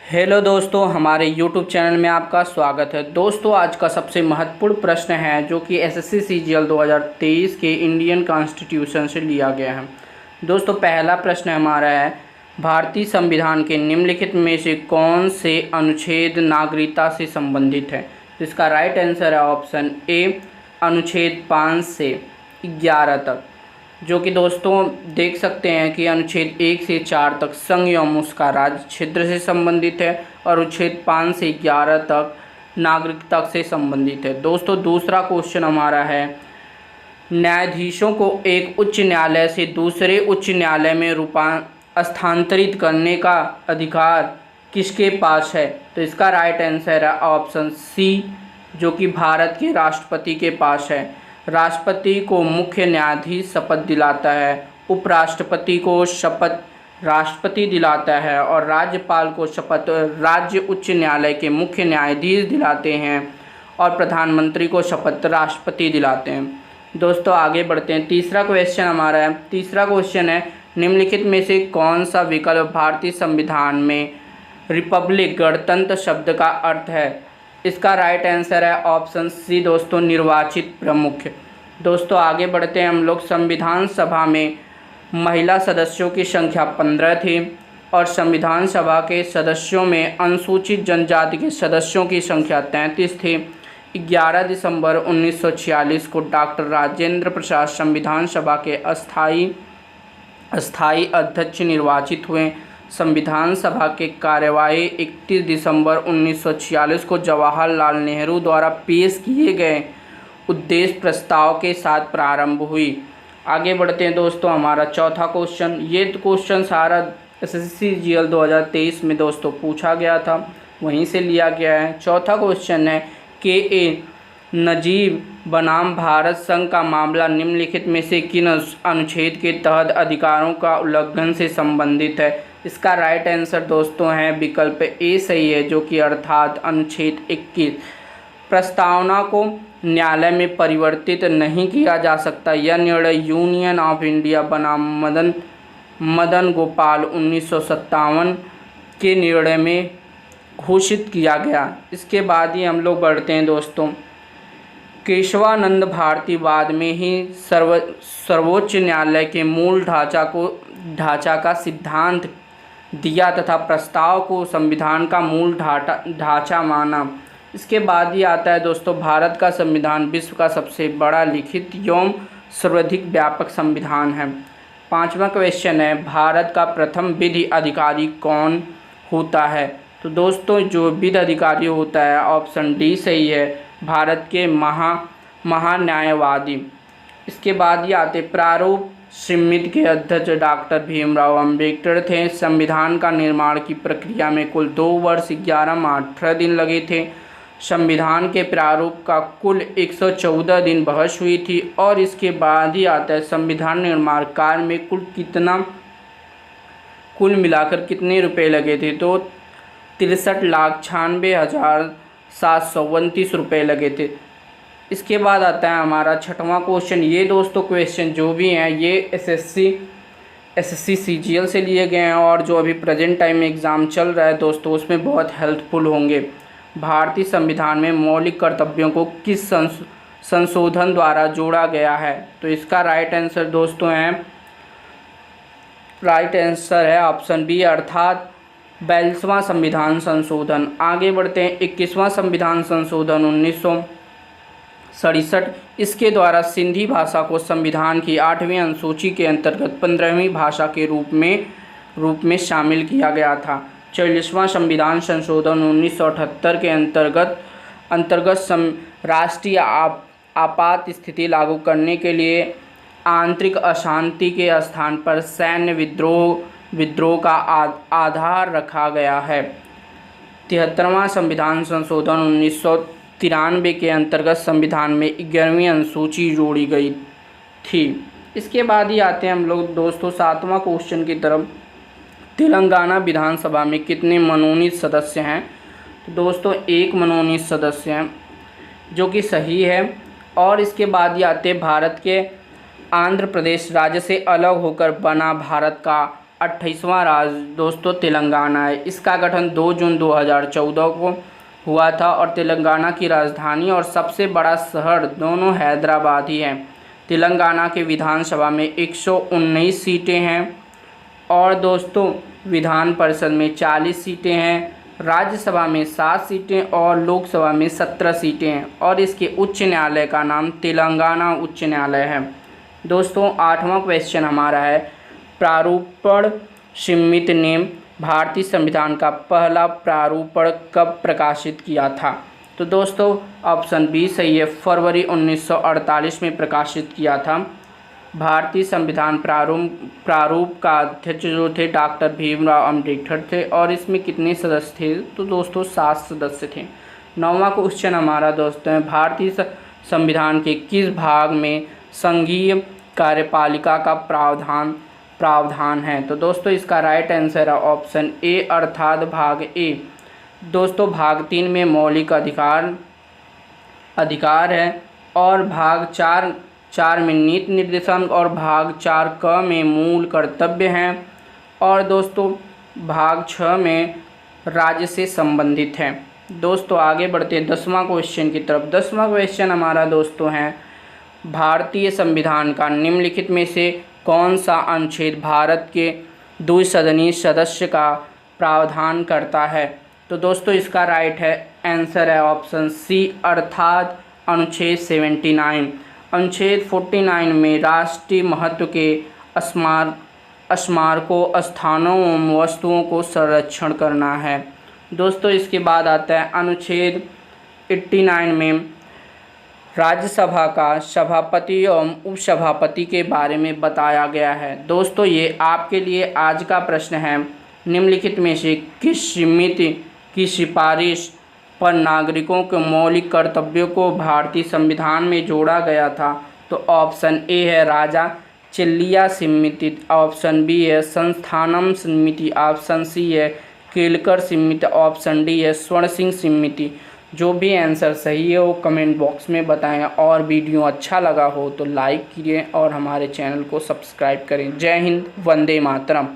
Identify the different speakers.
Speaker 1: Hello दोस्तों, हमारे YouTube channel में आपका स्वागत है। दोस्तों, आज का सबसे महत्वपूर्ण प्रश्न है जो कि एसएससी सीजीएल 2023 के इंडियन कॉन्स्टिट्यूशन से लिया गया है। दोस्तों, पहला प्रश्न हमारा है, भारतीय संविधान के निम्नलिखित में से कौन से अनुच्छेद नागरिकता से संबंधित है? तो इसका राइट आंसर है ऑप्शन ए, अनुच्छेद 5 से 11 तक, जो कि दोस्तों देख सकते हैं कि अनुच्छेद 1 से 4 तक संघ एवं उसका राज्य क्षेत्र से संबंधित है और अनुच्छेद 5 से 11 तक नागरिकता से संबंधित है। दोस्तों, दूसरा क्वेश्चन हमारा है, न्यायाधीशों को एक उच्च न्यायालय से दूसरे उच्च न्यायालय में स्थानांतरित करने का अधिकार किसके पास है? तो इसका राइट आंसर है ऑप्शन सी, जो कि भारत के राष्ट्रपति के पास है। राष्ट्रपति को मुख्य न्यायाधीश शपथ दिलाता है, उपराष्ट्रपति को शपथ राष्ट्रपति दिलाता है और राज्यपाल को शपथ राज्य उच्च न्यायालय के मुख्य न्यायाधीश दिलाते हैं और प्रधानमंत्री को शपथ राष्ट्रपति दिलाते हैं। दोस्तों, आगे बढ़ते हैं। तीसरा क्वेश्चन हमारा है, तीसरा क्वेश्चन है, निम्नलिखित में से कौन सा विकल्प भारतीय संविधान में रिपब्लिक गणतंत्र शब्द का अर्थ है? इसका राइट आंसर है ऑप्शन सी दोस्तों, निर्वाचित प्रमुख। दोस्तों, आगे बढ़ते हैं हम लोग। संविधान सभा में महिला सदस्यों की संख्या 15 थी और संविधान सभा के सदस्यों में अनुसूचित जनजाति के सदस्यों की संख्या 33 थी। 11 दिसंबर 1946 को डॉक्टर राजेंद्र प्रसाद संविधान सभा के अस्थायी अध्यक्ष निर्वाचित हुए। संविधान सभा के कार्यवाही 31 दिसंबर 1946 को जवाहरलाल नेहरू द्वारा पेश किए गए उद्देश्य प्रस्ताव के साथ प्रारंभ हुई। आगे बढ़ते हैं दोस्तों, हमारा चौथा क्वेश्चन। ये क्वेश्चन सारा एसएससी जीएल 2023 में दोस्तों पूछा गया था, वहीं से लिया गया है। चौथा क्वेश्चन है, के नजीब बनाम भारत संघ का मामला निम्नलिखित में से किन अनुच्छेद के तहत अधिकारों का उल्लंघन से संबंधित है? इसका राइट आंसर दोस्तों है विकल्प ए सही है, जो कि अर्थात अनुच्छेद 21। प्रस्तावना को न्यायालय में परिवर्तित नहीं किया जा सकता। यह निर्णय यूनियन ऑफ इंडिया बनाम मदन गोपाल 1957 के निर्णय में घोषित किया गया। इसके बाद ही हम लोग बढ़ते हैं दोस्तों। केशवानंद भारती बाद में ही सर्वोच्च न्यायालय के मूल ढांचा का सिद्धांत दिया तथा प्रस्ताव को संविधान का मूल ढांचा माना। इसके बाद ही आता है दोस्तों, भारत का संविधान विश्व का सबसे बड़ा लिखित एवं सर्वाधिक व्यापक संविधान है। पांचवा क्वेश्चन है, भारत का प्रथम विधि अधिकारी कौन होता है? तो दोस्तों, जो विधि अधिकारी होता है ऑप्शन डी सही है, भारत के महान्यायवादी। इसके बाद ही आते प्रारूप समिति के अध्यक्ष डॉक्टर भीमराव अंबेडकर थे। संविधान का निर्माण की प्रक्रिया में कुल 2 वर्ष 11 माह 18 दिन लगे थे। संविधान के प्रारूप का कुल 114 दिन बहस हुई थी। और इसके बाद ही आता है, संविधान निर्माण कार्य में कुल मिलाकर कितने रुपए लगे थे? तो 63,96,729 रुपये लगे थे। इसके बाद आता है हमारा छठवां क्वेश्चन। ये दोस्तों क्वेश्चन जो भी हैं ये एसएससी सीजीएल से लिए गए हैं और जो अभी प्रेजेंट टाइम में एग्ज़ाम चल रहा है दोस्तों, उसमें बहुत हेल्पफुल होंगे। भारतीय संविधान में मौलिक कर्तव्यों को किस संशोधन द्वारा जोड़ा गया है? तो इसका राइट आंसर दोस्तों है ऑप्शन बी, अर्थात 42वां संविधान संशोधन। आगे बढ़ते हैं। 21वां संविधान संशोधन 1967, इसके द्वारा सिंधी भाषा को संविधान की 8वीं अनुसूची के अंतर्गत 15वीं भाषा के रूप में शामिल किया गया था। 44वां संविधान संशोधन 1978 के अंतर्गत राष्ट्रीय आपात स्थिति लागू करने के लिए आंतरिक अशांति के स्थान पर सैन्य विद्रोह का आधार रखा गया है। 73वां संविधान संशोधन 1993 के अंतर्गत संविधान में 11वीं अनुसूची जोड़ी गई थी। इसके बाद ही आते हैं हम लोग दोस्तों 7वां क्वेश्चन की तरफ। तेलंगाना विधानसभा में कितने मनोनीत सदस्य हैं? तो दोस्तों 1 मनोनीत सदस्य हैं, जो कि सही है। और इसके बाद ही आते हैं, भारत के आंध्र प्रदेश राज्य से अलग होकर बना भारत का 28वां राज्य दोस्तों तेलंगाना है। इसका गठन 2 जून 2014 को हुआ था और तेलंगाना की राजधानी और सबसे बड़ा शहर दोनों हैदराबाद ही है। तेलंगाना के विधानसभा में 119 सीटें हैं और दोस्तों विधान परिषद में 40 सीटें हैं, राज्यसभा में 7 सीटें और लोकसभा में 17 सीटें हैं और इसके उच्च न्यायालय का नाम तेलंगाना उच्च न्यायालय है। दोस्तों 8वां क्वेश्चन हमारा है, प्रारूपण समिति ने भारतीय संविधान का पहला प्रारूपण कब प्रकाशित किया था? तो दोस्तों ऑप्शन बी सही है, फरवरी 1948 में प्रकाशित किया था। भारतीय संविधान प्रारूप का अध्यक्ष जो थे डॉक्टर भीमराव अम्बेडकर थे और इसमें कितने सदस्य थे? तो दोस्तों 7 सदस्य थे। 9वां क्वेश्चन हमारा दोस्तों है, भारतीय संविधान के किस भाग में संघीय कार्यपालिका का प्रावधान है? तो दोस्तों इसका राइट आंसर है ऑप्शन ए अर्थात भाग ए। दोस्तों भाग 3 में मौलिक अधिकार है और भाग 4 में नीति निर्देशन और भाग 4 क में मूल कर्तव्य हैं और दोस्तों भाग 6 में राज्य से संबंधित है। दोस्तों आगे बढ़ते हैं 10वां क्वेश्चन की तरफ। 10वां क्वेश्चन हमारा दोस्तों है, भारतीय संविधान का निम्नलिखित में से कौन सा अनुच्छेद भारत के द्विसदनीय सदस्य का प्रावधान करता है? तो दोस्तों इसका राइट है आंसर है ऑप्शन सी अर्थात अनुच्छेद 79। अनुच्छेद 49 में राष्ट्रीय महत्व के स्मारकों, स्थानों एवं वस्तुओं को संरक्षण करना है। दोस्तों इसके बाद आता है अनुच्छेद 89 में राज्यसभा का सभापति एवं उपसभापति के बारे में बताया गया है। दोस्तों ये आपके लिए आज का प्रश्न है, निम्नलिखित में से किस समिति की सिफारिश पर नागरिकों के मौलिक कर्तव्यों को भारतीय संविधान में जोड़ा गया था? तो ऑप्शन ए है राजा चिल्लिया समिति, ऑप्शन बी है संस्थानम समिति, ऑप्शन सी है केलकर समिति, ऑप्शन डी है स्वर्ण सिंह समिति। जो भी आंसर सही है वो कमेंट बॉक्स में बताएं और वीडियो अच्छा लगा हो तो लाइक कीजिए और हमारे चैनल को सब्सक्राइब करें। जय हिंद, वंदे मातरम।